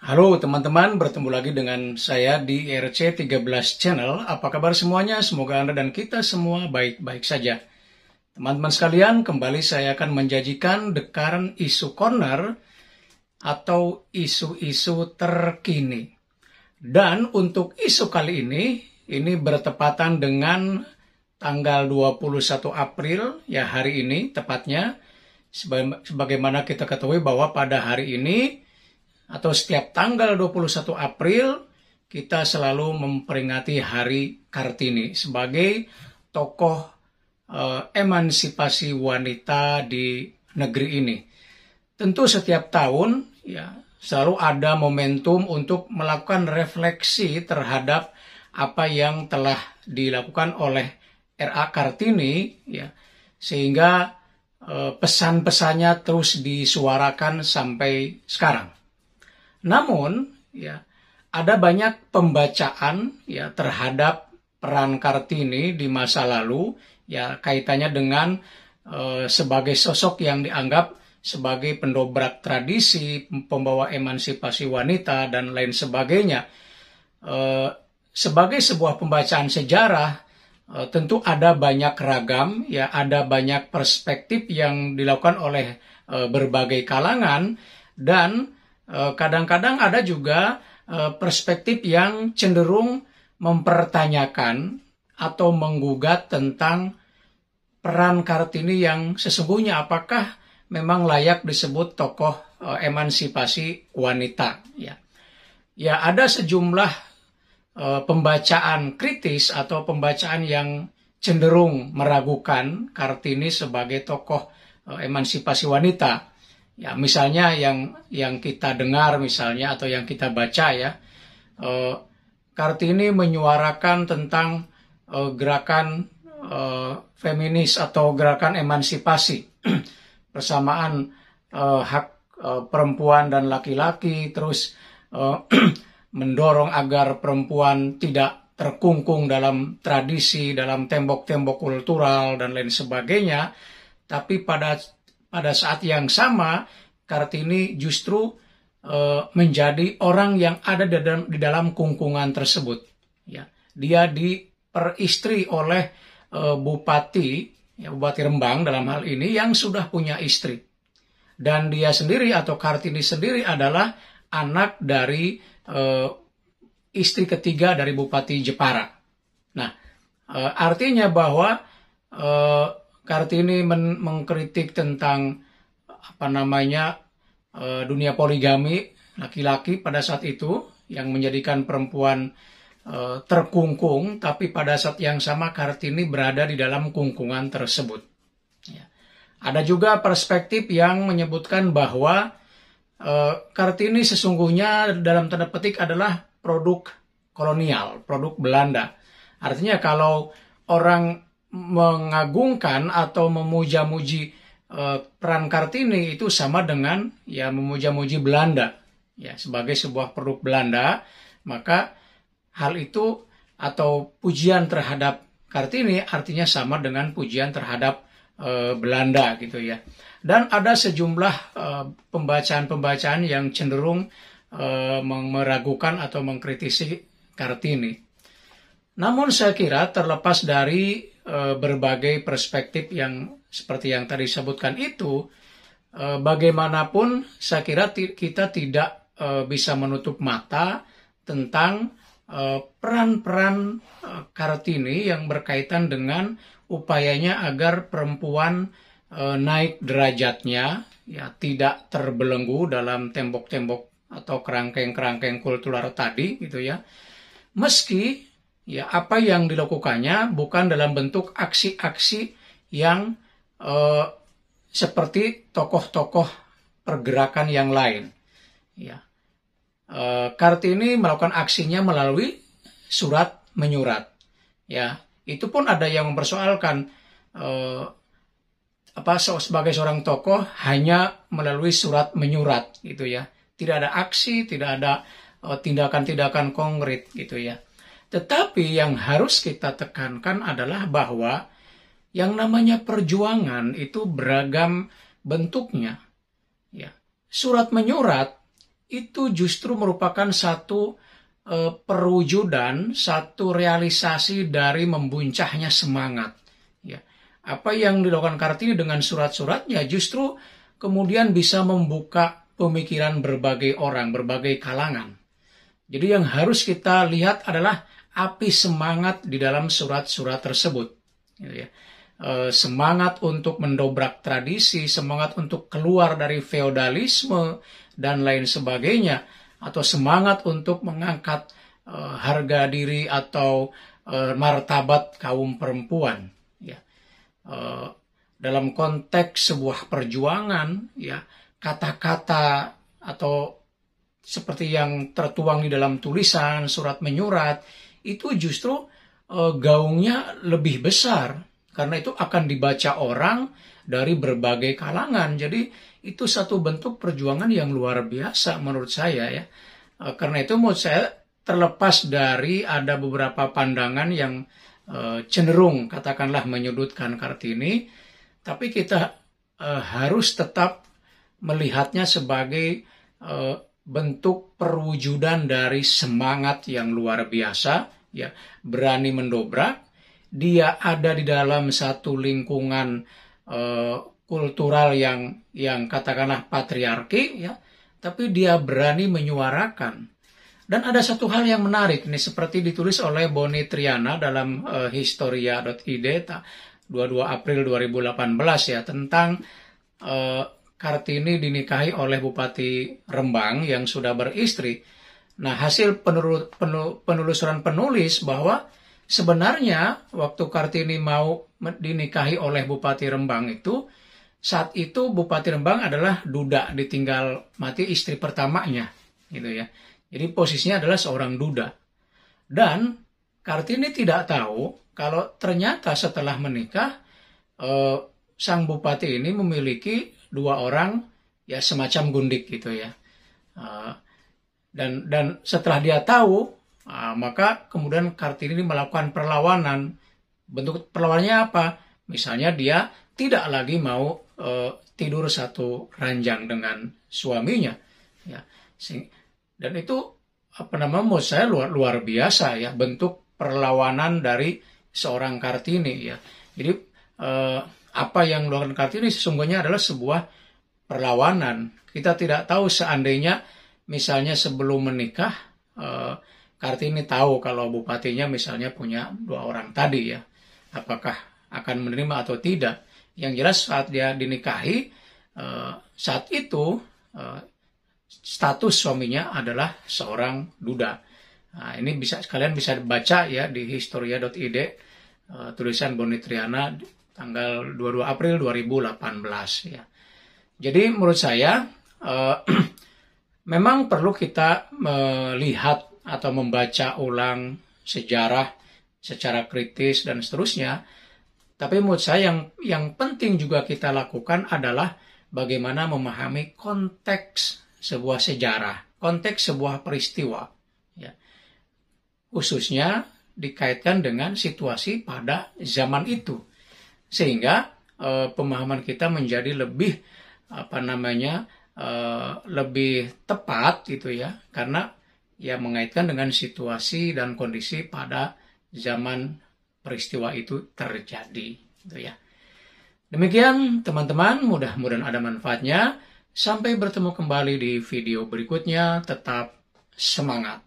Halo teman-teman, bertemu lagi dengan saya di RC13 Channel. Apa kabar semuanya? Semoga Anda dan kita semua baik-baik saja. Teman-teman sekalian, kembali saya akan menjanjikan The Current Issue Corner atau isu-isu terkini. Dan untuk isu kali ini bertepatan dengan tanggal 21 April, ya hari ini tepatnya. Sebagaimana kita ketahui bahwa pada hari ini atau setiap tanggal 21 April kita selalu memperingati Hari Kartini sebagai tokoh emansipasi wanita di negeri ini. Tentu setiap tahun ya selalu ada momentum untuk melakukan refleksi terhadap apa yang telah dilakukan oleh R.A. Kartini ya, sehingga pesan-pesannya terus disuarakan sampai sekarang. Namun, ya, ada banyak pembacaan ya terhadap peran Kartini di masa lalu, ya kaitannya dengan sebagai sosok yang dianggap sebagai pendobrak tradisi, pembawa emansipasi wanita dan lain sebagainya. Sebagai sebuah pembacaan sejarah, tentu ada banyak ragam, ya ada banyak perspektif yang dilakukan oleh berbagai kalangan dan kadang-kadang ada juga perspektif yang cenderung mempertanyakan atau menggugat tentang peran Kartini yang sesungguhnya apakah memang layak disebut tokoh emansipasi wanita. Ya ada sejumlah pembacaan kritis atau pembacaan yang cenderung meragukan Kartini sebagai tokoh emansipasi wanita. Ya, misalnya yang kita dengar misalnya atau yang kita baca ya, Kartini menyuarakan tentang gerakan feminis atau gerakan emansipasi, persamaan hak perempuan dan laki-laki, terus mendorong agar perempuan tidak terkungkung dalam tradisi, dalam tembok-tembok kultural dan lain sebagainya, tapi pada saat yang sama, Kartini justru menjadi orang yang ada di dalam kungkungan tersebut. Ya, dia diperistri oleh Bupati Rembang dalam hal ini yang sudah punya istri. Dan dia sendiri atau Kartini sendiri adalah anak dari istri ketiga dari Bupati Jepara. Nah, artinya bahwa Kartini mengkritik tentang dunia poligami laki-laki pada saat itu yang menjadikan perempuan terkungkung, tapi pada saat yang sama Kartini berada di dalam kungkungan tersebut. Ya. Ada juga perspektif yang menyebutkan bahwa Kartini sesungguhnya dalam tanda petik adalah produk kolonial, produk Belanda. Artinya kalau orang mengagungkan atau memuja-muji peran Kartini itu sama dengan ya memuja-muji Belanda ya sebagai sebuah produk Belanda, maka hal itu atau pujian terhadap Kartini artinya sama dengan pujian terhadap Belanda gitu ya. Dan ada sejumlah pembacaan-pembacaan yang cenderung meragukan atau mengkritisi Kartini. Namun saya kira terlepas dari berbagai perspektif yang seperti yang tadi disebutkan itu, bagaimanapun saya kira kita tidak bisa menutup mata tentang peran-peran Kartini yang berkaitan dengan upayanya agar perempuan naik derajatnya, ya tidak terbelenggu dalam tembok-tembok atau kerangkeng-kerangkeng kultural tadi gitu ya. Meski ya apa yang dilakukannya bukan dalam bentuk aksi-aksi yang seperti tokoh-tokoh pergerakan yang lain. Ya, Kartini melakukan aksinya melalui surat menyurat. Ya, itu pun ada yang mempersoalkan sebagai seorang tokoh hanya melalui surat menyurat gitu ya. Tidak ada aksi, tidak ada tindakan-tindakan konkret gitu ya. Tetapi yang harus kita tekankan adalah bahwa yang namanya perjuangan itu beragam bentuknya. Ya. Surat menyurat itu justru merupakan satu perwujudan, satu realisasi dari membuncahnya semangat. Ya. Apa yang dilakukan Kartini dengan surat-suratnya justru kemudian bisa membuka pemikiran berbagai orang, berbagai kalangan. Jadi yang harus kita lihat adalah api semangat di dalam surat-surat tersebut. Gitu ya. Semangat untuk mendobrak tradisi, semangat untuk keluar dari feodalisme, dan lain sebagainya, atau semangat untuk mengangkat harga diri atau martabat kaum perempuan. Ya. Dalam konteks sebuah perjuangan, ya, kata-kata atau seperti yang tertuang di dalam tulisan, surat menyurat, itu justru gaungnya lebih besar. Karena itu akan dibaca orang dari berbagai kalangan. Jadi itu satu bentuk perjuangan yang luar biasa menurut saya ya. Karena itu menurut saya terlepas dari ada beberapa pandangan yang cenderung katakanlah menyudutkan Kartini, tapi kita harus tetap melihatnya sebagai bentuk perwujudan dari semangat yang luar biasa, ya, berani mendobrak. Dia ada di dalam satu lingkungan kultural yang katakanlah patriarki, ya, tapi dia berani menyuarakan. Dan ada satu hal yang menarik, ini seperti ditulis oleh Boni Triana dalam historia.id 22 April 2018 ya, tentang Kartini dinikahi oleh Bupati Rembang yang sudah beristri. Nah, hasil penelusuran penulis bahwa sebenarnya waktu Kartini mau dinikahi oleh Bupati Rembang itu, saat itu Bupati Rembang adalah duda, ditinggal mati istri pertamanya, gitu ya. Jadi posisinya adalah seorang duda. Dan Kartini tidak tahu kalau ternyata setelah menikah sang bupati ini memiliki 2 orang ya semacam gundik gitu ya. Dan setelah dia tahu, maka kemudian Kartini melakukan perlawanan. Bentuk perlawanannya apa? Misalnya dia tidak lagi mau tidur satu ranjang dengan suaminya. Ya. Dan itu menurut saya luar biasa ya, bentuk perlawanan dari seorang Kartini ya. Jadi apa yang dilakukan Kartini sesungguhnya adalah sebuah perlawanan. Kita tidak tahu seandainya misalnya sebelum menikah Kartini tahu kalau bupatinya misalnya punya 2 orang tadi ya, apakah akan menerima atau tidak. Yang jelas saat dia dinikahi, saat itu status suaminya adalah seorang duda. Nah, ini kalian bisa baca ya di historia.id, tulisan Boni Triana tanggal 22 April 2018 ya. Jadi menurut saya memang perlu kita melihat atau membaca ulang sejarah secara kritis dan seterusnya. Tapi menurut saya yang penting juga kita lakukan adalah bagaimana memahami konteks sebuah sejarah, konteks sebuah peristiwa, ya. Khususnya dikaitkan dengan situasi pada zaman itu, sehingga pemahaman kita menjadi lebih lebih tepat gitu ya, karena ya mengaitkan dengan situasi dan kondisi pada zaman peristiwa itu terjadi gitu ya. Demikian teman-teman, mudah-mudahan ada manfaatnya. Sampai bertemu kembali di video berikutnya, tetap semangat.